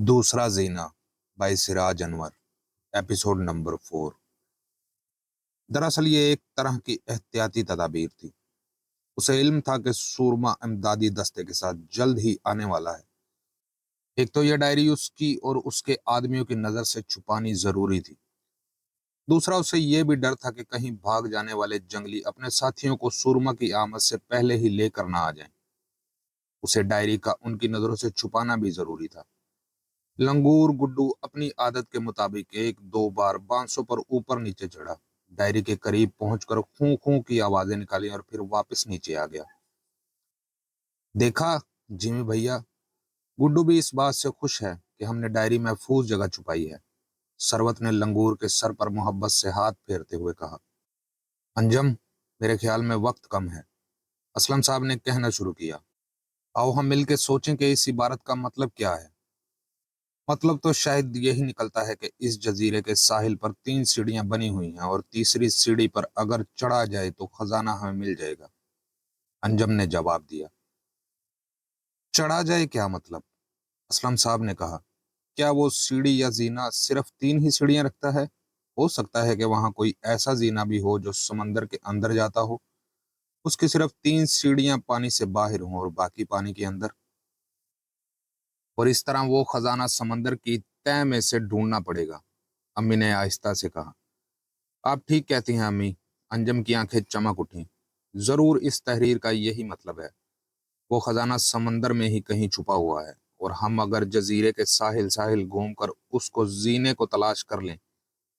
दूसरा जीना by Siraj Anwar. Episode number 4। दरअसल ये एक तरह की एहतियाती तदाबीर थी। उसे इल्म था कि सूरमा इमदादी दस्ते के साथ जल्द ही आने वाला है। एक तो यह डायरी उसकी और उसके आदमियों की नजर से छुपानी जरूरी थी। दूसरा, उसे यह भी डर था कि कहीं भाग जाने वाले जंगली अपने साथियों को सूरमा की आमद से पहले ही लेकर ना आ जाएं। उसे डायरी का उनकी नजरों से छुपाना भी जरूरी था। लंगूर गुड्डू अपनी आदत के मुताबिक एक दो बार बांसों पर ऊपर नीचे चढ़ा, डायरी के करीब पहुंचकर खूं खूं की आवाजें निकाली और फिर वापस नीचे आ गया। देखा जिमी भैया, गुड्डू भी इस बात से खुश है कि हमने डायरी महफूज जगह छुपाई है। सरवत ने लंगूर के सर पर मोहब्बत से हाथ फेरते हुए कहा। अंजम, मेरे ख्याल में वक्त कम है, असलम साहब ने कहना शुरू किया। आओ हम मिलकर सोचें कि इस इबारत का मतलब क्या है। मतलब तो शायद यही निकलता है कि इस जजीरे के साहिल पर 3 सीढ़ियां बनी हुई हैं और तीसरी सीढ़ी पर अगर चढ़ा जाए तो खजाना हमें मिल जाएगा। अंजम ने जवाब दिया। चढ़ा जाए क्या मतलब? असलम साहब ने कहा। क्या वो सीढ़ी या जीना सिर्फ 3 ही सीढ़ियां रखता है? हो सकता है कि वहां कोई ऐसा जीना भी हो जो समंदर के अंदर जाता हो। उसकी सिर्फ 3 सीढ़ियां पानी से बाहर हों और बाकी पानी के अंदर। और इस तरह वो खजाना समंदर की तह में से ढूंढना पड़ेगा। अम्मी ने आहिस्ता से कहा। आप ठीक कहती हैं अम्मी। अंजम की आंखें चमक उठी। जरूर इस तहरीर का यही मतलब है। वो खजाना समंदर में ही कहीं छुपा हुआ है और हम अगर जजीरे के साहिल साहिल घूमकर उसको जीने को तलाश कर लें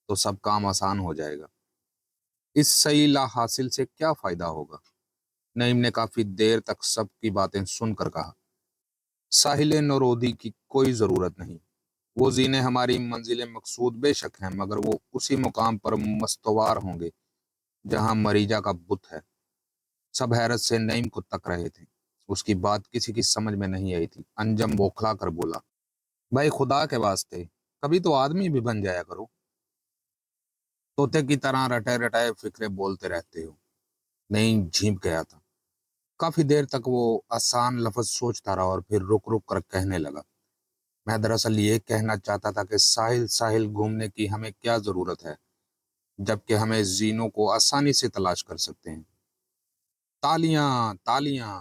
तो सब काम आसान हो जाएगा। इस सही ला हासिल से क्या फायदा होगा? नईम ने काफी देर तक सबकी बातें सुनकर कहा। साहिल नौरोदी की कोई जरूरत नहीं। वो जीने हमारी मंजिल मकसूद बेशक हैं, मगर वो उसी मुकाम पर मस्तवार होंगे जहां मरीजा का बुत है। सब हैरत से नईम को तक रहे थे। उसकी बात किसी की समझ में नहीं आई थी। अंजम बौखला कर बोला। भाई खुदा के वास्ते, कभी तो आदमी भी बन जाया करो। तोते की तरह रटे रटाए फिक्रे बोलते रहते हो। नईम झींप गया था। काफी देर तक वो आसान लफ्ज सोचता रहा और फिर रुक रुक कर कहने लगा। मैं दरअसल ये कहना चाहता था कि साहिल साहिल घूमने की हमें क्या जरूरत है, जबकि हमें जीनों को आसानी से तलाश कर सकते हैं। तालियां तालियां।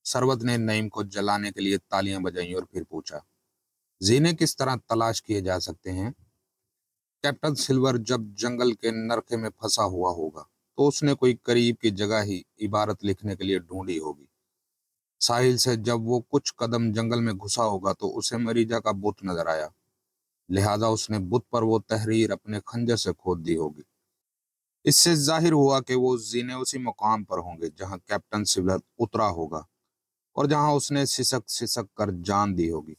सरवत ने नईम को जलाने के लिए तालियां बजाई और फिर पूछा। जीने किस तरह तलाश किए जा सकते हैं? कैप्टन सिल्वर जब जंगल के नरके में फंसा हुआ होगा तो उसने कोई करीब की जगह ही इबारत लिखने के लिए ढूंढी होगी। साहिल से जब वो कुछ कदम जंगल में घुसा होगा तो उसे मरीजा का बुत नजर आया, लिहाजा उसने बुत पर वो तहरीर अपने खंजर से खोद दी होगी। इससे जाहिर हुआ कि वो जीने उसी मुकाम पर होंगे जहां कैप्टन सिल्वर उतरा होगा और जहां उसने सिसक सिसक कर जान दी होगी।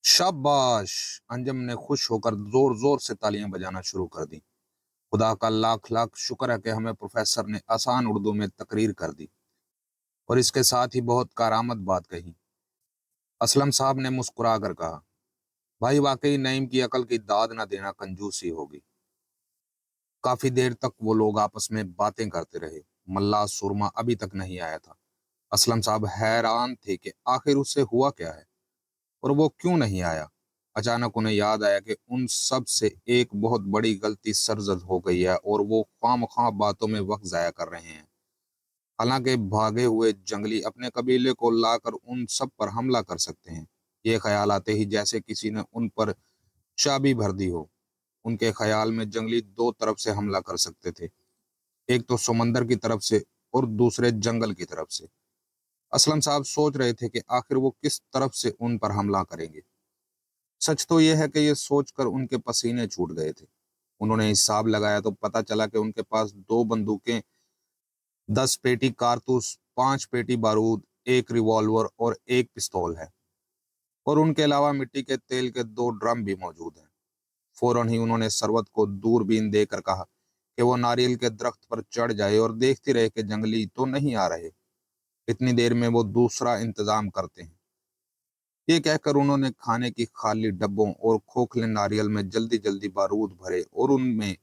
शाबाश! अंजम ने खुश होकर जोर जोर से तालियां बजाना शुरू कर दी। खुदा का लाख लाख शुक्र है कि हमें प्रोफेसर ने आसान उर्दू में तकरीर कर दी और इसके साथ ही बहुत कारामद बात कही। असलम साहब ने मुस्कुरा कर कहा। भाई वाकई नईम की अकल की दाद न देना कंजूसी होगी। काफी देर तक वो लोग आपस में बातें करते रहे। मल्ला सुरमा अभी तक नहीं आया था। असलम साहब हैरान थे कि आखिर उससे हुआ क्या है और वो क्यों नहीं आया। अचानक उन्हें याद आया कि उन सब से एक बहुत बड़ी गलती सरजद हो गई है और वो खामखा बातों में वक्त जाया कर रहे हैं। हालांकि भागे हुए जंगली अपने कबीले को लाकर उन सब पर हमला कर सकते हैं। ये ख्याल आते ही जैसे किसी ने उन पर चाबी भर दी हो। उनके ख्याल में जंगली 2 तरफ से हमला कर सकते थे, एक तो समंदर की तरफ से और दूसरे जंगल की तरफ से। असलम साहब सोच रहे थे कि आखिर वो किस तरफ से उन पर हमला करेंगे। सच तो यह है कि ये सोचकर उनके पसीने छूट गए थे। उन्होंने हिसाब लगाया तो पता चला कि उनके पास 2 बंदूकें, 10 पेटी कारतूस, 5 पेटी बारूद, एक रिवॉल्वर और एक पिस्तौल है और उनके अलावा मिट्टी के तेल के 2 ड्रम भी मौजूद हैं। फौरन ही उन्होंने सरवत को दूरबीन देकर कहा कि वो नारियल के दरख्त पर चढ़ जाए और देखती रहे कि जंगली तो नहीं आ रहे। इतनी देर में वो दूसरा इंतजाम करते हैं। ये कहकर उन्होंने खाने की खाली डब्बों और खोखले नारियल में जल्दी जल्दी बारूद भरे और उनमें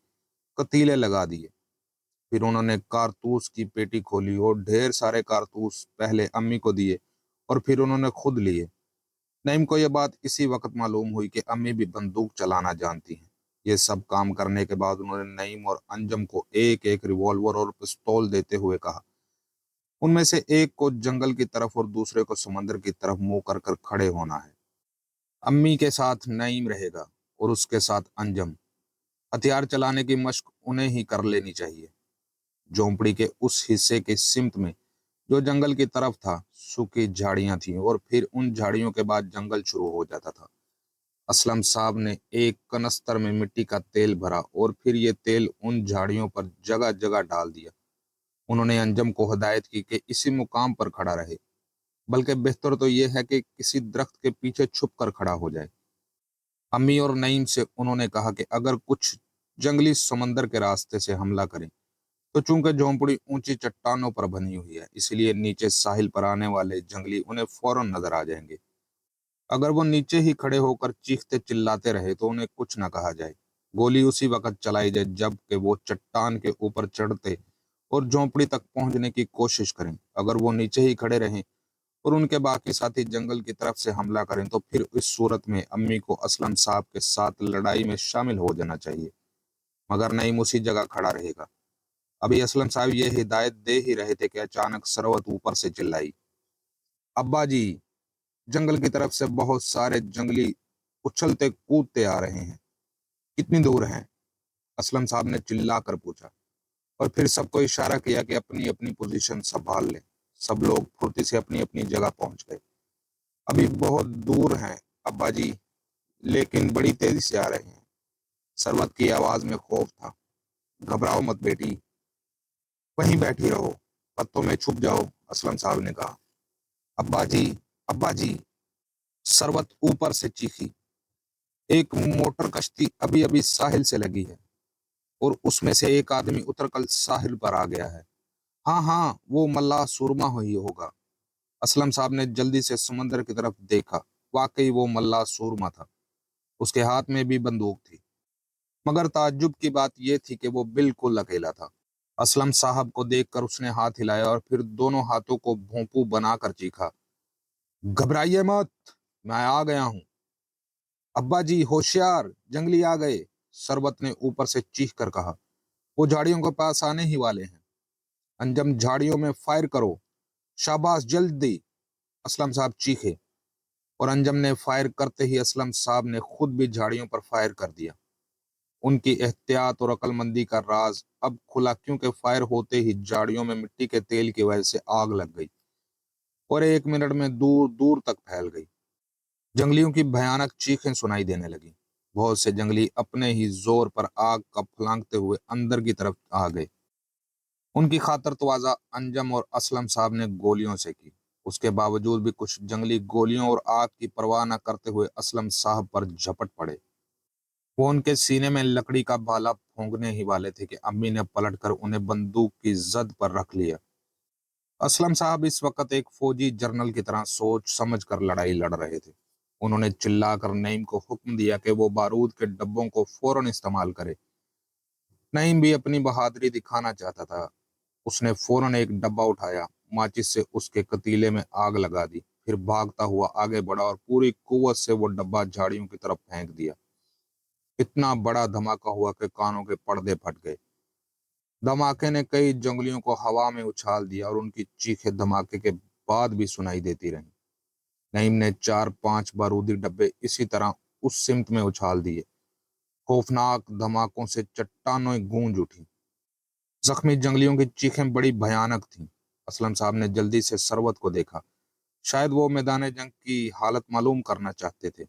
कतीले लगा दिए। फिर उन्होंने कारतूस की पेटी खोली और ढेर सारे कारतूस पहले अम्मी को दिए और फिर उन्होंने खुद लिए। नईम को यह बात इसी वक्त मालूम हुई कि अम्मी भी बंदूक चलाना जानती हैं। ये सब काम करने के बाद उन्होंने नईम और अंजम को एक एक रिवॉल्वर और पिस्तौल देते हुए कहा, उनमें से एक को जंगल की तरफ और दूसरे को समंदर की तरफ मुंह कर कर खड़े होना है। अम्मी के साथ नईम रहेगा और उसके साथ अंजम। हथियार चलाने की मशक उन्हें ही कर लेनी चाहिए। झोंपड़ी के उस हिस्से के सिमत में जो जंगल की तरफ था, सूखी झाड़ियां थीं और फिर उन झाड़ियों के बाद जंगल शुरू हो जाता था। असलम साहब ने एक कनस्तर में मिट्टी का तेल भरा और फिर ये तेल उन झाड़ियों पर जगह जगह डाल दिया। उन्होंने अंजम को हिदायत की कि इसी मुकाम पर खड़ा रहे, बल्कि बेहतर तो यह है कि किसी दरख्त के पीछे छुप कर खड़ा हो जाए। अम्मी और नईम से उन्होंने कहा कि अगर कुछ जंगली समंदर के रास्ते से हमला करें तो चूंकि झोंपड़ी ऊंची चट्टानों पर बनी हुई है, इसलिए नीचे साहिल पर आने वाले जंगली उन्हें फौरन नजर आ जाएंगे। अगर वो नीचे ही खड़े होकर चीखते चिल्लाते रहे तो उन्हें कुछ न कहा जाए। गोली उसी वक्त चलाई जाए जब कि वो चट्टान के ऊपर चढ़ते और झोंपड़ी तक पहुंचने की कोशिश करें। अगर वो नीचे ही खड़े रहें और उनके बाकी साथी जंगल की तरफ से हमला करें तो फिर इस सूरत में अम्मी को असलम साहब के साथ लड़ाई में शामिल हो जाना चाहिए, मगर नईम उसी जगह खड़ा रहेगा। अभी असलम साहब ये हिदायत दे ही रहे थे कि अचानक सरवत ऊपर से चिल्लाई, अब्बा जी, जंगल की तरफ से बहुत सारे जंगली उछलते कूदते आ रहे हैं। कितनी दूर हैं? असलम साहब ने चिल्ला कर पूछा और फिर सबको इशारा किया कि अपनी अपनी पोजीशन संभाल लें। सब लोग फुर्ती से अपनी अपनी जगह पहुंच गए। अभी बहुत दूर हैं अब्बा जी, लेकिन बड़ी तेजी से आ रहे हैं। सरवत की आवाज में खौफ था। घबराओ मत बेटी, वहीं बैठी रहो, पत्तों में छुप जाओ, असलम साहब ने कहा। अब्बा जी, अब्बा जी, सरवत ऊपर से चीखी। एक मोटर कश्ती अभी अभी साहिल से लगी है और उसमें से एक आदमी उतरकर साहिल पर आ गया है। हाँ हाँ, वो मल्लाह सुरमा ही होगा। असलम साहब ने जल्दी से समंदर की तरफ देखा। वाकई वो मल्लाह सुरमा था। उसके हाथ में भी बंदूक थी, मगर ताज्जुब की बात यह थी कि वो बिल्कुल अकेला था। असलम साहब को देखकर उसने हाथ हिलाया और फिर दोनों हाथों को भोंपू बनाकर चीखा, घबराइए मत, मैं आ गया हूं। अब्बा जी होशियार, जंगली आ गए, सरबत ने ऊपर से चीख कर कहा। वो झाड़ियों के पास आने ही वाले हैं। अंजम, झाड़ियों में फायर करो। शाबाश, जल्दी, असलम साहब चीखे और अंजम ने फायर करते ही असलम साहब ने खुद भी झाड़ियों पर फायर कर दिया। उनकी एहतियात और अक्लमंदी का राज अब खुला, क्योंकि फायर होते ही झाड़ियों में मिट्टी के तेल की वजह से आग लग गई और 1 मिनट में दूर दूर तक फैल गई। जंगलियों की भयानक चीखें सुनाई देने लगी। बहुत से जंगली अपने ही जोर पर आग का फलांगते हुए अंदर की तरफ आ गए। उनकी खातर तवाज़ा अंजम और असलम साहब ने गोलियों से की। उसके बावजूद भी कुछ जंगली गोलियों और आग की परवाह न करते हुए असलम साहब पर झपट पड़े। वो उनके सीने में लकड़ी का भाला भोंकने ही वाले थे कि अम्मी ने पलटकर उन्हें बंदूक की जद पर रख लिया। असलम साहब इस वक्त एक फौजी जनरल की तरह सोच समझ कर लड़ाई लड़ रहे थे। उन्होंने चिल्लाकर नईम को हुक्म दिया कि वो बारूद के डब्बों को फौरन इस्तेमाल करे। नईम भी अपनी बहादुरी दिखाना चाहता था। उसने फौरन एक डब्बा उठाया, माचिस से उसके कतीले में आग लगा दी, फिर भागता हुआ आगे बढ़ा और पूरी कुव्वत से वो डब्बा झाड़ियों की तरफ फेंक दिया। इतना बड़ा धमाका हुआ कि कानों के पर्दे फट गए। धमाके ने कई जंगलियों को हवा में उछाल दिया और उनकी चीखें धमाके के बाद भी सुनाई देती रहीं। नईम ने 4-5 बारूदी डब्बे इसी तरह उस सिमत में उछाल दिए। खौफनाक धमाकों से चट्टानें गूंज उठी। जख्मी जंगलियों की चीखें बड़ी भयानक थीं। असलम साहब ने जल्दी से सरवत को देखा। शायद वो मैदान जंग की हालत मालूम करना चाहते थे।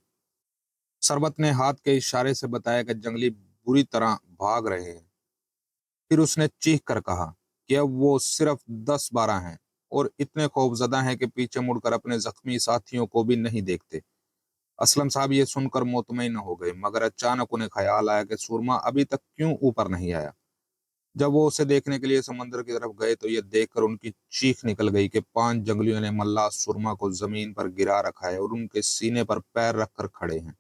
सरवत ने हाथ के इशारे से बताया कि जंगली बुरी तरह भाग रहे हैं। फिर उसने चीख कर कहा कि अब वो सिर्फ 10-12 हैं और इतने खौफजदा हैं कि पीछे मुड़कर अपने जख्मी साथियों को भी नहीं देखते। असलम साहब ये सुनकर मुतमईन हो गए, मगर अचानक उन्हें ख्याल आया कि सुरमा अभी तक क्यों ऊपर नहीं आया। जब वो उसे देखने के लिए समंदर की तरफ गए तो ये देखकर उनकी चीख निकल गई कि 5 जंगलियों ने मल्लाह सुरमा को जमीन पर गिरा रखा है और उनके सीने पर पैर रखकर खड़े हैं।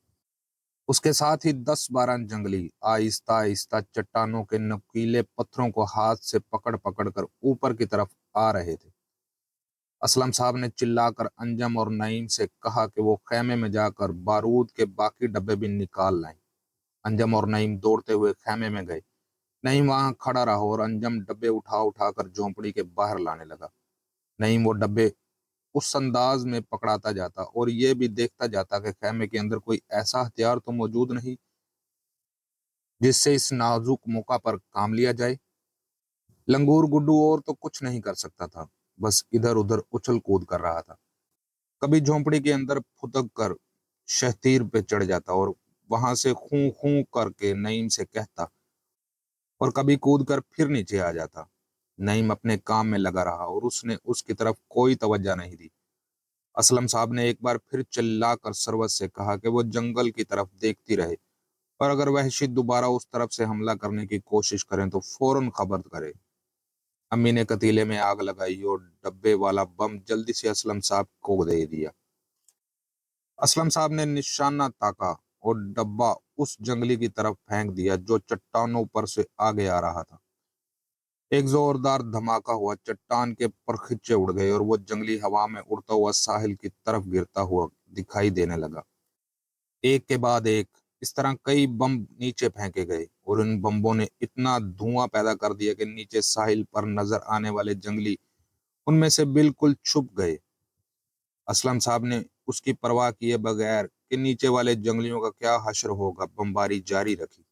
उसके साथ ही 10-12 जंगली आहिस्ता आहिस्ता चट्टानों के नुकीले पत्थरों को हाथ से पकड़ पकड़ कर ऊपर की तरफ आ रहे थे। اسلم صاحب نے چلا کر انجم اور نعیم سے کہا کہ وہ خیمے میں جا کر بارود کے باقی ڈبے بھی نکال لائیں۔ انجم اور نعیم دوڑتے ہوئے خیمے میں گئے۔ نعیم وہاں کھڑا رہا اور انجم ڈبے اٹھا اٹھا کر جھونپڑی کے باہر لانے لگا۔ نعیم وہ ڈبے اس انداز میں پکڑاتا جاتا اور یہ بھی دیکھتا جاتا کہ خیمے کے اندر کوئی ایسا ہتھیار تو موجود نہیں جس سے اس نازک موقع پر کام لیا جائے۔ لنگور گڈو اور تو کچھ نہیں کر سکتا تھا، بس ادھر ادھر اچھل کود کر رہا تھا۔ کبھی جھونپڑی کے اندر پھدک کر شہتیر پہ چڑھ جاتا اور وہاں سے خوں خوں کر کے نعیم سے کہتا، اور کبھی کود کر پھر نیچے آ جاتا۔ نعیم اپنے کام میں لگا رہا اور اس نے اس کی طرف کوئی توجہ نہیں دی۔ اسلم صاحب نے ایک بار پھر چلا کر سروت سے کہا کہ وہ جنگل کی طرف دیکھتی رہے اور اگر وحشی دوبارہ اس طرف سے حملہ کرنے کی کوشش کریں تو فوراً خبر کرے۔ امی نے کتیلے میں آگ لگائی اور ڈبے والا بم جلدی سے اسلم صاحب کو دے دیا۔ اسلم صاحب نے نشانہ تاکا اور ڈبہ اس جنگلی کی طرف پھینک دیا جو چٹانوں پر سے آگے آ رہا تھا۔ ایک زوردار دھماکہ ہوا، چٹان کے پرخچے اڑ گئے اور وہ جنگلی ہوا میں اڑتا ہوا ساحل کی طرف گرتا ہوا دکھائی دینے لگا۔ ایک کے بعد ایک اس طرح کئی بم نیچے پھینکے گئے اور ان بمبوں نے اتنا دھواں پیدا کر دیا کہ نیچے ساحل پر نظر آنے والے جنگلی ان میں سے بالکل چھپ گئے۔ اسلم صاحب نے اس کی پرواہ کیے بغیر کہ نیچے والے جنگلیوں کا کیا حشر ہوگا بمباری جاری رکھی۔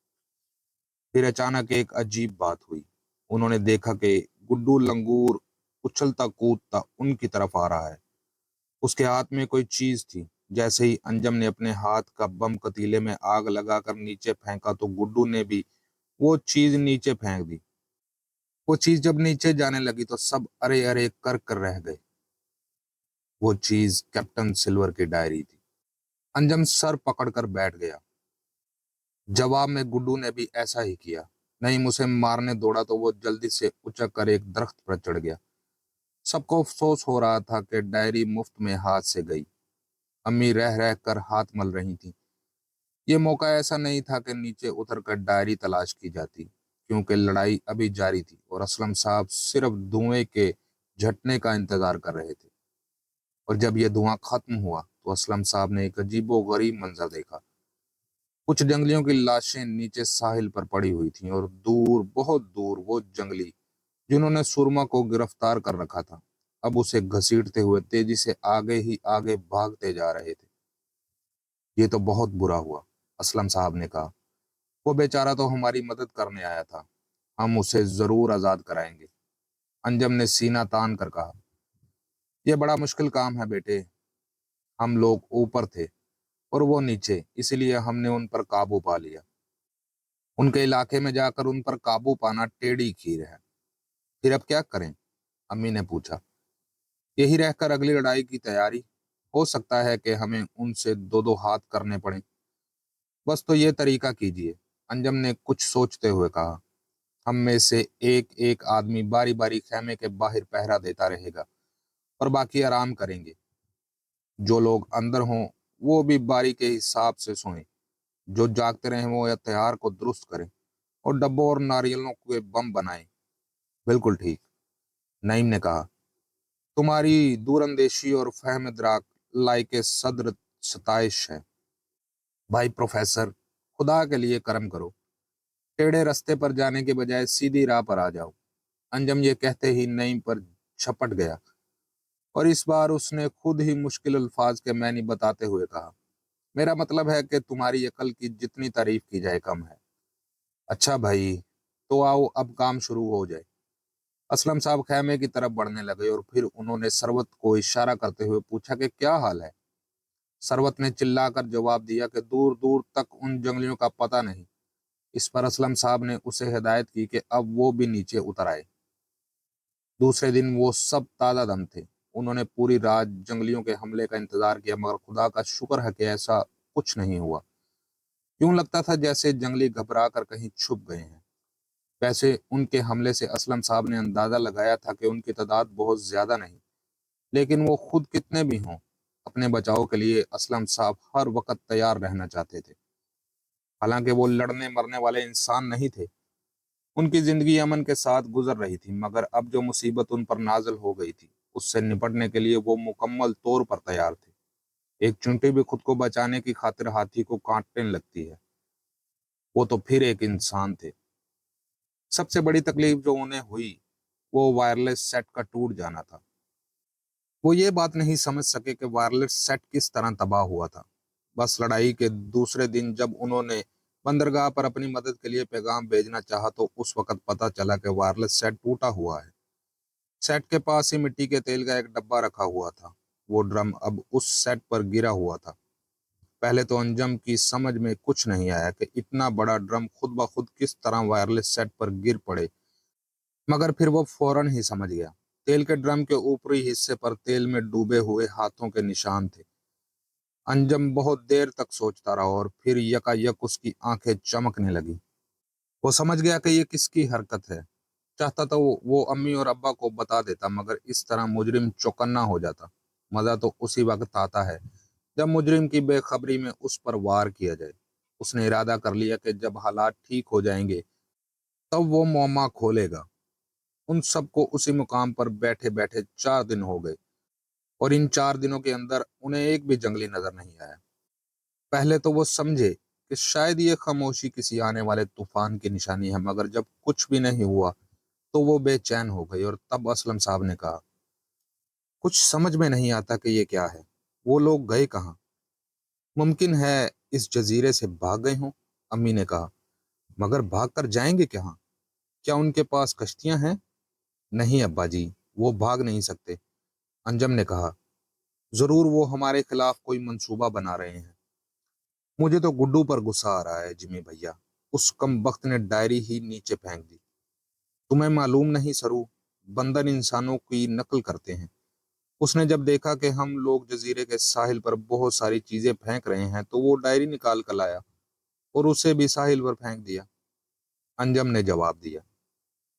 پھر اچانک ایک عجیب بات ہوئی۔ انہوں نے دیکھا کہ گڈو لنگور اچھلتا کودتا ان کی طرف آ رہا ہے۔ اس کے ہاتھ میں کوئی چیز تھی۔ جیسے ہی انجم نے اپنے ہاتھ کا بم کتیلے میں آگ لگا کر نیچے پھینکا تو گڈو نے بھی وہ چیز نیچے پھینک دی۔ وہ چیز جب نیچے جانے لگی تو سب ارے ارے کر کر رہ گئے۔ وہ چیز کیپٹن سلور کی ڈائری تھی۔ انجم سر پکڑ کر بیٹھ گیا۔ جواب میں گڈو نے بھی ایسا ہی کیا۔ نعیم اسے مارنے دوڑا تو وہ جلدی سے اچک کر ایک درخت پر چڑھ گیا۔ سب کو افسوس ہو رہا تھا کہ ڈائری مفت میں ہاتھ سے گئی۔ امی رہ رہ کر ہاتھ مل رہی تھیں۔ یہ موقع ایسا نہیں تھا کہ نیچے اتر کر ڈائری تلاش کی جاتی، کیونکہ لڑائی ابھی جاری تھی اور اسلم صاحب صرف دھوئیں کے جھٹنے کا انتظار کر رہے تھے۔ اور جب یہ دھواں ختم ہوا تو اسلم صاحب نے ایک عجیب و غریب منظر دیکھا۔ کچھ جنگلیوں کی لاشیں نیچے ساحل پر پڑی ہوئی تھیں اور دور بہت دور وہ جنگلی جنہوں نے سرما کو گرفتار کر رکھا تھا اب اسے گھسیٹتے ہوئے تیزی سے آگے ہی آگے بھاگتے جا رہے تھے۔ یہ تو بہت برا ہوا، اسلم صاحب نے کہا۔ وہ بیچارہ تو ہماری مدد کرنے آیا تھا، ہم اسے ضرور آزاد کرائیں گے۔ انجم نے سینہ تان کر کہا، یہ بڑا مشکل کام ہے بیٹے، ہم لوگ اوپر تھے اور وہ نیچے، اس لیے ہم نے ان پر قابو پا لیا۔ ان کے علاقے میں جا کر ان پر قابو پانا ٹیڑھی کھیر ہے۔ پھر اب کیا کریں؟ امی نے پوچھا۔ یہی رہ کر اگلی لڑائی کی تیاری، ہو سکتا ہے کہ ہمیں ان سے دو دو ہاتھ کرنے پڑیں۔ بس تو یہ طریقہ کیجیے، انجم نے کچھ سوچتے ہوئے کہا۔ ہم میں سے ایک ایک آدمی باری باری خیمے کے باہر پہرا دیتا رہے گا اور باقی آرام کریں گے۔ جو لوگ اندر ہوں وہ بھی باری کے حساب سے سوئیں، جو جاگتے رہیں وہ ہتھیار کو درست کریں اور ڈبوں اور ناریلوں کے بم بنائیں۔ بالکل ٹھیک، نعیم نے کہا۔ تمہاری دور اندیشی اور فہم ادراک لائق صدر ستائش ہے بھائی پروفیسر، خدا کے لیے کرم کرو، ٹیڑھے رستے پر جانے کے بجائے سیدھی راہ پر آ جاؤ۔ انجم یہ کہتے ہی نعیم پر جھپٹ گیا اور اس بار اس نے خود ہی مشکل الفاظ کے معنی بتاتے ہوئے کہا، میرا مطلب ہے کہ تمہاری عقل کی جتنی تعریف کی جائے کم ہے۔ اچھا بھائی، تو آؤ اب کام شروع ہو جائے۔ اسلم صاحب خیمے کی طرف بڑھنے لگے اور پھر انہوں نے سروت کو اشارہ کرتے ہوئے پوچھا کہ کیا حال ہے؟ سروت نے چلا کر جواب دیا کہ دور دور تک ان جنگلیوں کا پتہ نہیں۔ اس پر اسلم صاحب نے اسے ہدایت کی کہ اب وہ بھی نیچے اتر آئے۔ دوسرے دن وہ سب تازہ دم تھے۔ انہوں نے پوری رات جنگلیوں کے حملے کا انتظار کیا مگر خدا کا شکر ہے کہ ایسا کچھ نہیں ہوا۔ یوں لگتا تھا جیسے جنگلی گھبرا کر کہیں چھپ گئے ہیں۔ ویسے ان کے حملے سے اسلم صاحب نے اندازہ لگایا تھا کہ ان کی تعداد بہت زیادہ نہیں، لیکن وہ خود کتنے بھی ہوں، اپنے بچاؤ کے لیے اسلم صاحب ہر وقت تیار رہنا چاہتے تھے۔ حالانکہ وہ لڑنے مرنے والے انسان نہیں تھے، ان کی زندگی امن کے ساتھ گزر رہی تھی، مگر اب جو مصیبت ان پر نازل ہو گئی تھی उससे निपटने के लिए वो मुकम्मल तौर पर तैयार थे। एक चींटी भी खुद को बचाने की खातिर हाथी को काटने लगती है। वो तो फिर एक इंसान थे। सबसे बड़ी तकलीफ जो उन्हें हुई वो वायरलेस सेट का टूट जाना था। वो ये बात नहीं समझ सके कि वायरलेस सेट किस तरह तबाह हुआ था। बस लड़ाई के दूसरे दिन जब उन्होंने बंदरगाह पर अपनी मदद के लिए पैगाम भेजना चाहा तो उस वक्त पता चला कि वायरलेस सेट टूटा हुआ है। सेट के पास ही मिट्टी के तेल का एक डब्बा रखा हुआ था। वो ड्रम अब उस सेट पर गिरा हुआ था। पहले तो अंजम की समझ में कुछ नहीं आया कि इतना बड़ा ड्रम खुद ब खुद किस तरह वायरलेस सेट पर गिर पड़े, मगर फिर वो फौरन ही समझ गया। तेल के ड्रम के ऊपरी हिस्से पर तेल में डूबे हुए हाथों के निशान थे। अंजम बहुत देर तक सोचता रहा और फिर यकायक उसकी आंखें चमकने लगी। वो समझ गया कि ये किसकी हरकत है। चाहता तो वो अम्मी और अब्बा को बता देता, मगर इस तरह मुजरिम चौकन्ना हो जाता। मजा तो उसी वक्त आता है जब मुजरिम की बेखबरी में उस पर वार किया जाए। उसने इरादा कर लिया कि जब हालात ठीक हो जाएंगे तब वो मुअम्मा खोलेगा। उन सबको उसी मुकाम पर बैठे बैठे 4 दिन हो गए और इन 4 दिनों के अंदर उन्हें एक भी जंगली नजर नहीं आया। पहले तो वो समझे कि शायद ये खामोशी किसी आने वाले तूफान की निशानी है, मगर जब कुछ भी नहीं हुआ तो वो बेचैन हो गई। और तब असलम साहब ने कहा, कुछ समझ में नहीं आता कि ये क्या है। वो लोग गए कहाँ? मुमकिन है इस जजीरे से भाग गए हों। अम्मी ने कहा, मगर भाग कर जाएंगे कहाँ? क्या उनके पास कश्तियां हैं? नहीं अब्बा जी, वो भाग नहीं सकते। अंजम ने कहा, जरूर वो हमारे खिलाफ कोई मंसूबा बना रहे हैं। मुझे तो गुड्डू पर गुस्सा आ रहा है जिमी भैया। उस कम वक्त ने डायरी ही नीचे फेंक दी। तुम्हें मालूम नहीं सरू, बंदर इंसानों की नकल करते हैं। उसने जब देखा कि हम लोग जजीरे के साहिल पर बहुत सारी चीजें फेंक रहे हैं तो वो डायरी निकाल कर लाया और उसे भी साहिल पर फेंक दिया। अंजम ने जवाब दिया,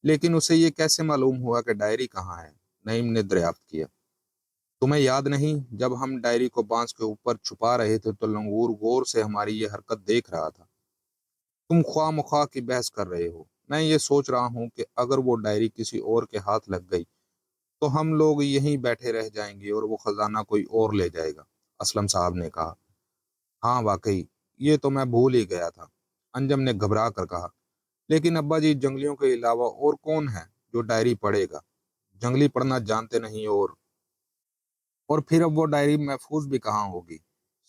लेकिन उसे ये कैसे मालूम हुआ कि डायरी कहाँ है? नईम ने दरियाफ्त किया, तुम्हें याद नहीं, जब हम डायरी को बांस के ऊपर छुपा रहे थे तो लंगूर गौर से हमारी ये हरकत देख रहा था। तुम ख्वाह मुख्वाह की बहस कर रहे हो। मैं ये सोच रहा हूँ कि अगर वो डायरी किसी और के हाथ लग गई तो हम लोग यहीं बैठे रह जाएंगे और वो खजाना कोई और ले जाएगा। असलम साहब ने कहा, हाँ वाकई, ये तो मैं भूल ही गया था। अंजम ने घबरा कर कहा, लेकिन अब्बा जी, जंगलियों के अलावा और कौन है जो डायरी पढ़ेगा? जंगली पढ़ना जानते नहीं। और फिर अब वो डायरी महफूज भी कहाँ होगी?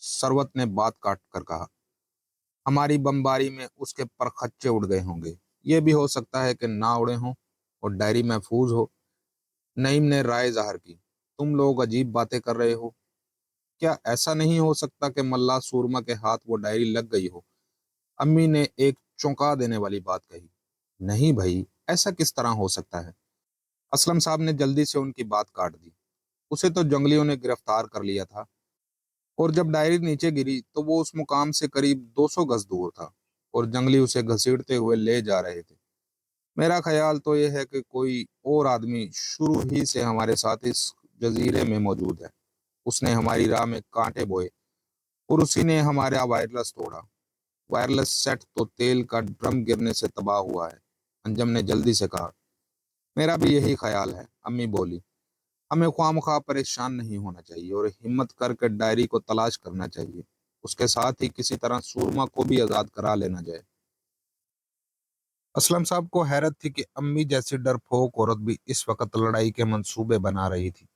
सरवत ने बात काट कर कहा, हमारी बमबारी में उसके परखच्चे उड़ गए होंगे। ये भी हो सकता है कि ना उड़े हों और डायरी महफूज हो। नईम ने राय जाहिर की, तुम लोग अजीब बातें कर रहे हो। क्या ऐसा नहीं हो सकता कि मल्ला सूरमा के हाथ वो डायरी लग गई हो? अम्मी ने एक चौंका देने वाली बात कही। नहीं भाई, ऐसा किस तरह हो सकता है? असलम साहब ने जल्दी से उनकी बात काट दी। उसे तो जंगलियों ने गिरफ्तार कर लिया था और जब डायरी नीचे गिरी तो वो उस मुकाम से करीब 200 गज दूर था और जंगली उसे घसीटते हुए ले जा रहे थे। मेरा ख्याल तो यह है कि कोई और आदमी शुरू ही से हमारे साथ इस जजीरे में मौजूद है। उसने हमारी राह में कांटे बोए और उसी ने हमारा वायरलेस तोड़ा। वायरलेस सेट तो तेल का ड्रम गिरने से तबाह हुआ है। अंजम ने जल्दी से कहा, मेरा भी यही ख्याल है। अम्मी बोली, हमें ख्वामख्वाह परेशान नहीं होना चाहिए और हिम्मत करके डायरी को तलाश करना चाहिए। उसके साथ ही किसी तरह सूरमा को भी आजाद करा लेना जाए। असलम साहब को हैरत थी कि अम्मी जैसी डरपोक औरत भी इस वक्त लड़ाई के मंसूबे बना रही थी।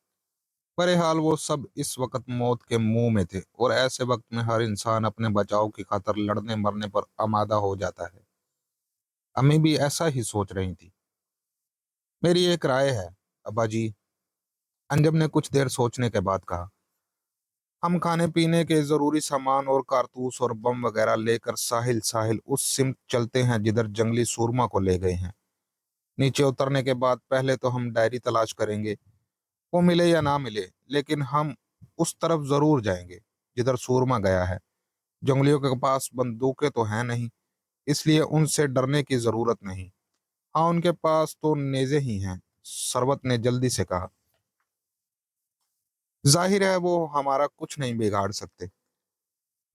बहरहाल वो सब इस वक्त मौत के मुंह में थे और ऐसे वक्त में हर इंसान अपने बचाव की खातिर लड़ने मरने पर आमादा हो जाता है। अम्मी भी ऐसा ही सोच रही थी। मेरी एक राय है अब्बा जी, अंजम ने कुछ देर सोचने के बाद कहा, हम खाने पीने के जरूरी सामान और कारतूस और बम वगैरह लेकर साहिल साहिल उस सिमत चलते हैं जिधर जंगली सूरमा को ले गए हैं। नीचे उतरने के बाद पहले तो हम डायरी तलाश करेंगे। वो मिले या ना मिले, लेकिन हम उस तरफ जरूर जाएंगे जिधर सूरमा गया है। जंगलियों के पास बंदूकें तो हैं नहीं, इसलिए उनसे डरने की जरूरत नहीं। हाँ, उनके पास तो नेज़े ही हैं। सरवत ने जल्दी से कहा, जाहिर है वो हमारा कुछ नहीं बिगाड़ सकते।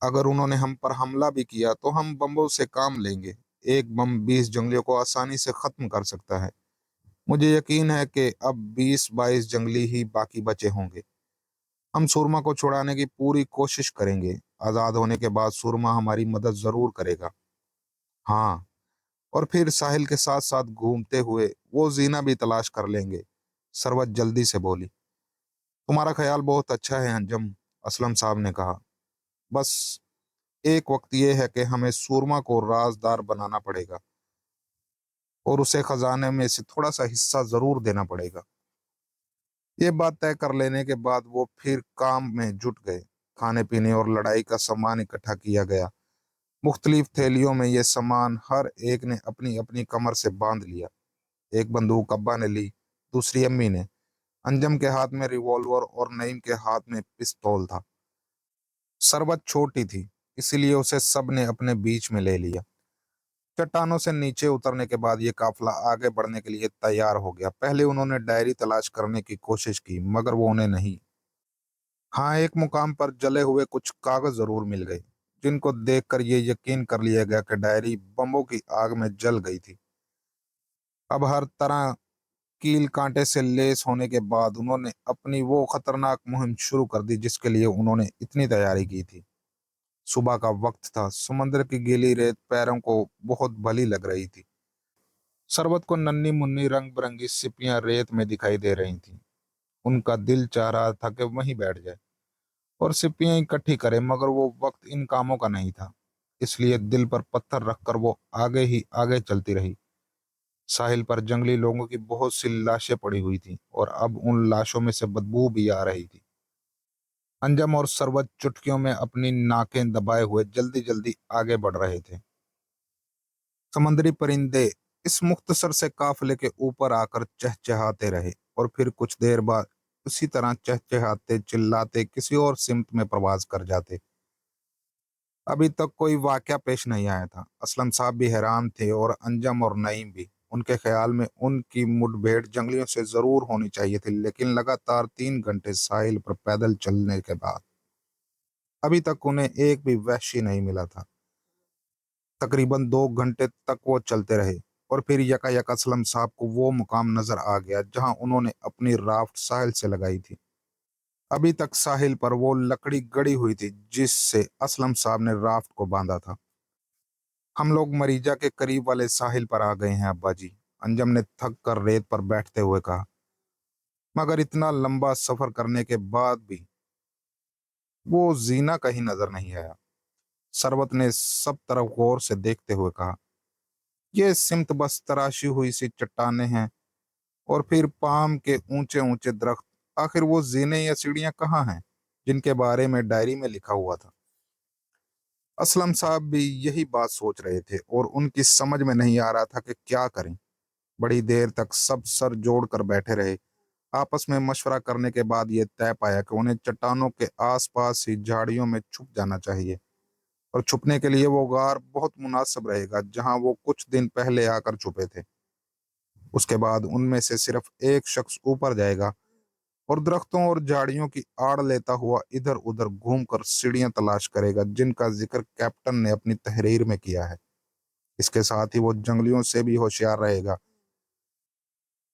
अगर उन्होंने हम पर हमला भी किया तो हम बम्बों से काम लेंगे। एक बम 20 जंगलियों को आसानी से खत्म कर सकता है। मुझे यकीन है कि अब 20-22 जंगली ही बाकी बचे होंगे। हम सुरमा को छुड़ाने की पूरी कोशिश करेंगे। आजाद होने के बाद सुरमा हमारी मदद जरूर करेगा। हाँ, और फिर साहिल के साथ साथ घूमते हुए वो जीना भी तलाश कर लेंगे। सरवत जल्दी से बोली। तुम्हारा ख्याल बहुत अच्छा है अंजम, असलम साहब ने कहा। बस एक वक्त यह है कि हमें सूरमा को राजदार बनाना पड़ेगा और उसे खजाने में से थोड़ा सा हिस्सा जरूर देना पड़ेगा। ये बात तय कर लेने के बाद वो फिर काम में जुट गए। खाने पीने और लड़ाई का सामान इकट्ठा किया गया। मुख्तलिफ थैलियों में ये सामान हर एक ने अपनी अपनी कमर से बांध लिया। एक बंदूक अब्बा ने ली, दूसरी अम्मी ने। अंजम के हाथ में रिवॉल्वर और नईम के हाथ में पिस्तौल था। सरबत छोटी थी, इसीलिए उसे सब ने अपने बीच में ले लिया। चट्टानों से नीचे उतरने के बाद ये काफिला आगे बढ़ने के लिए तैयार हो गया। पहले उन्होंने डायरी तलाश करने की कोशिश की, मगर वो उन्हें नहीं। हाँ, एक मुकाम पर जले हुए कुछ कागज जरूर मिल गए, जिनको देखकर ये यकीन कर लिया गया कि डायरी बमों की आग में जल गई थी। अब हर तरह कील कांटे से लेस होने के बाद उन्होंने अपनी वो खतरनाक मुहिम शुरू कर दी जिसके लिए उन्होंने इतनी तैयारी की थी। सुबह का वक्त था। समुद्र की गीली रेत पैरों को बहुत भली लग रही थी। सरबत को नन्ही मुन्नी रंग बिरंगी सिपियां रेत में दिखाई दे रही थीं। उनका दिल चाह रहा था कि वहीं बैठ जाए और सिपियां इकट्ठी करे, मगर वो वक्त इन कामों का नहीं था। इसलिए दिल पर पत्थर रखकर वो आगे ही आगे चलती रही। साहिल पर जंगली लोगों की बहुत सी लाशें पड़ी हुई थीं और अब उन लाशों में से बदबू भी आ रही थी। अंजम और सरबत चुटकियों में अपनी नाकें दबाए हुए जल्दी जल्दी आगे बढ़ रहे थे। समुद्री परिंदे इस मुख्तसर से काफिले के ऊपर आकर चहचहाते रहे और फिर कुछ देर बाद उसी तरह चहचहाते चिल्लाते किसी और सिमत में प्रवास कर जाते। अभी तक कोई वाकया पेश नहीं आया था। असलम साहब भी हैरान थे और अंजम और नईम भी। उनके ख्याल में उनकी मुठभेड़ जंगलियों से जरूर होनी चाहिए थी, लेकिन लगातार 3 घंटे साहिल पर पैदल चलने के बाद अभी तक उन्हें एक भी वहशी नहीं मिला था। तकरीबन 2 घंटे तक वो चलते रहे और फिर यकायक असलम साहब को वो मुकाम नजर आ गया जहां उन्होंने अपनी राफ्ट साहिल से लगाई थी। अभी तक साहिल पर वो लकड़ी गड़ी हुई थी जिससे असलम साहब ने राफ्ट को बांधा था। हम लोग मरीजा के करीब वाले साहिल पर आ गए हैं अब्बा जी, अंजम ने थक कर रेत पर बैठते हुए कहा। मगर इतना लंबा सफर करने के बाद भी वो जीना कहीं नजर नहीं आया। सरबत ने सब तरफ गौर से देखते हुए कहा, ये सिमत बस तराशी हुई सी चट्टाने हैं और फिर पाम के ऊंचे ऊंचे दरख्त। आखिर वो जीने या सीढ़ियां कहाँ हैं जिनके बारे में डायरी में लिखा हुआ था? असलम साहब भी यही बात सोच रहे थे और उनकी समझ में नहीं आ रहा था कि क्या करें। बड़ी देर तक सब सर जोड़कर बैठे रहे। आपस में मशवरा करने के बाद ये तय पाया कि उन्हें चट्टानों के आसपास ही झाड़ियों में छुप जाना चाहिए और छुपने के लिए वो गार बहुत मुनासिब रहेगा जहां वो कुछ दिन पहले आकर छुपे थे। उसके बाद उनमें से सिर्फ एक शख्स ऊपर जाएगा और दरख्तों और झाड़ियों की आड़ लेता हुआ इधर उधर घूमकर सीढ़ियां तलाश करेगा जिनका जिक्र कैप्टन ने अपनी तहरीर में किया है। इसके साथ ही वो जंगलियों से भी होशियार रहेगा।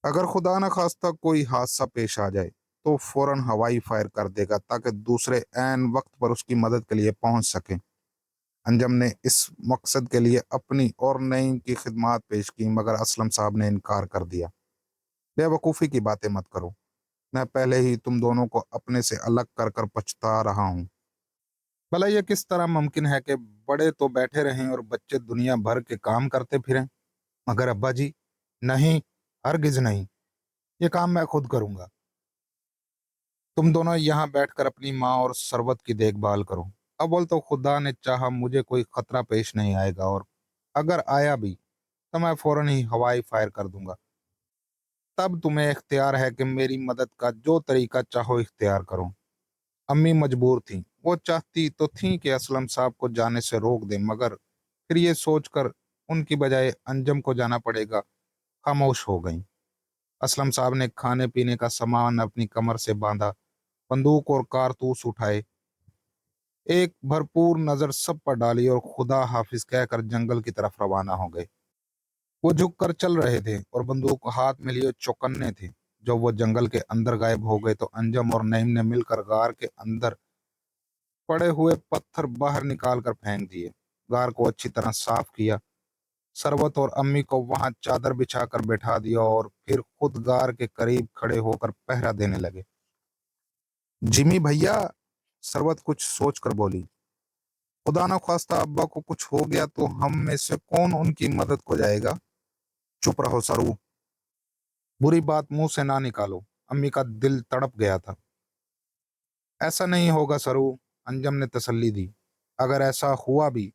अगर खुदा न खास्ता कोई हादसा पेश आ जाए तो फौरन हवाई फायर कर देगा ताकि दूसरे ऐन वक्त पर उसकी मदद के लिए पहुंच सके। अंजम ने इस मकसद के लिए अपनी और नईम की खिदमात पेश की, मगर असलम साहब ने इनकार कर दिया। बेवकूफ़ी की बातें मत करो, मैं पहले ही तुम दोनों को अपने से अलग कर कर पछता रहा हूँ। भला ये किस तरह मुमकिन है कि बड़े तो बैठे रहें और बच्चे दुनिया भर के काम करते फिरें? मगर अब्बा जी, नहीं, हरगिज नहीं। ये काम मैं खुद करूंगा। तुम दोनों यहाँ बैठकर अपनी माँ और सरबत की देखभाल करो। अव्वल तो खुदा ने चाहा मुझे कोई खतरा पेश नहीं आएगा, और अगर आया भी तो मैं फौरन ही हवाई फायर कर दूंगा। तब तुम्हें इख्तियार है कि मेरी मदद का जो तरीका चाहो इख्तियार करो। अम्मी मजबूर थी, वो चाहती तो थी कि असलम साहब को जाने से रोक दे, मगर फिर ये सोचकर उनकी बजाय अंजम को जाना पड़ेगा, खामोश हो गईं। असलम साहब ने खाने पीने का सामान अपनी कमर से बांधा, बंदूक और कारतूस उठाए, एक भरपूर नजर सब पर डाली और खुदा हाफिज कहकर जंगल की तरफ रवाना हो गए। وہ झुक कर चल रहे थे और बंदूक हाथ में लिए चौकन्ने थे। जब वो जंगल के अंदर गायब हो गए तो अंजम और नईम ने मिलकर गार के अंदर पड़े हुए पत्थर बाहर निकाल कर फेंक दिए। गार को अच्छी तरह साफ किया। सरवत और अम्मी को वहां चादर बिछाकर बैठा दिया और फिर खुद गार के करीब खड़े होकर पहरा देने लगे। जिमी भैया, सरवत कुछ सोचकर बोली, खुदा न ख्वास्ता अब्बा को कुछ हो गया तो हम में से कौन उनकी मदद को जाएगा। चुप रहो सरू, बुरी बात मुंह से ना निकालो। अम्मी का दिल तड़प गया था। ऐसा नहीं होगा सरू, अंजम ने तसल्ली दी। अगर ऐसा हुआ भी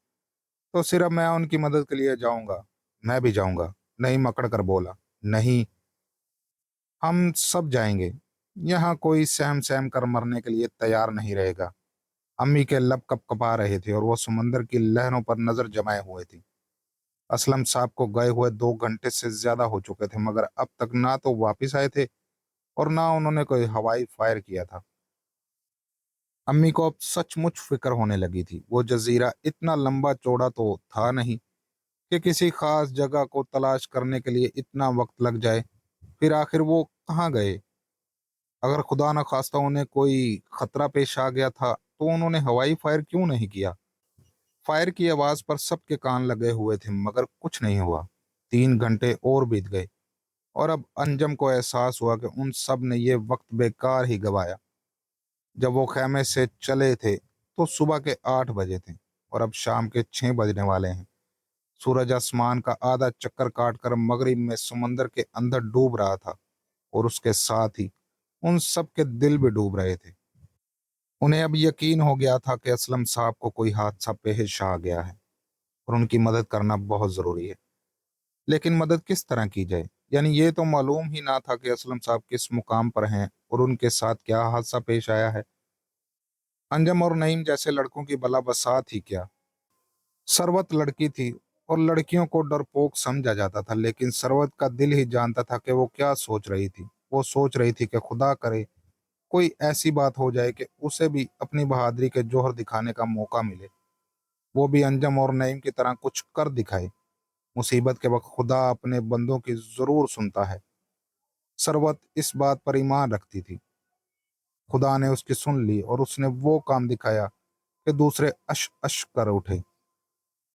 तो सिर्फ मैं उनकी मदद के लिए जाऊंगा। मैं भी जाऊंगा, नहीं मकड़ कर बोला। नहीं, हम सब जाएंगे। यहाँ कोई सहम सहम कर मरने के लिए तैयार नहीं रहेगा। अम्मी के लब कपकपा रहे थे और वो समंदर की लहरों पर नजर जमाए हुए थी। असलम साहब को गए हुए 2 घंटे से ज्यादा हो चुके थे, मगर अब तक ना तो वापिस आए थे और ना उन्होंने कोई हवाई फायर किया था। अम्मी को अब सचमुच फिक्र होने लगी थी। वो जजीरा इतना लंबा चौड़ा तो था नहीं कि किसी खास जगह को तलाश करने के लिए इतना वक्त लग जाए। फिर आखिर वो कहाँ गए? अगर खुदा न खास्ता उन्हें कोई खतरा पेश आ गया था तो उन्होंने हवाई फायर क्यों नहीं किया? फायर की आवाज पर सबके कान लगे हुए थे, मगर कुछ नहीं हुआ। 3 घंटे और बीत गए और अब अंजम को एहसास हुआ कि उन सब ने ये वक्त बेकार ही गवाया। जब वो खेमे से चले थे तो सुबह के 8 बजे थे और अब शाम के 6 बजने वाले हैं। सूरज आसमान का आधा चक्कर काटकर मगरिब में समंदर के अंदर डूब रहा था और उसके साथ ही उन सब के दिल भी डूब रहे थे। उन्हें अब यकीन हो गया था कि असलम साहब को कोई हादसा पेश आ गया है और उनकी मदद करना बहुत जरूरी है। लेकिन मदद किस तरह की जाए? यानी ये तो मालूम ही ना था कि असलम साहब किस मुकाम पर हैं और उनके साथ क्या हादसा पेश आया है। अंजम और नईम जैसे लड़कों की बला बसात ही क्या। सरवत लड़की थी और लड़कियों को डरपोक समझा जाता था, लेकिन सरवत का दिल ही जानता था कि वो क्या सोच रही थी। वो सोच रही थी कि खुदा करे कोई ऐसी बात हो जाए कि उसे भी अपनी बहादुरी के जोहर दिखाने का मौका मिले। वो भी अंजम और नईम की तरह कुछ कर दिखाए। मुसीबत के वक्त खुदा अपने बंदों की जरूर सुनता है। सरवत इस बात पर ईमान रखती थी। खुदा ने उसकी सुन ली और उसने वो काम दिखाया कि दूसरे अश अश कर उठे।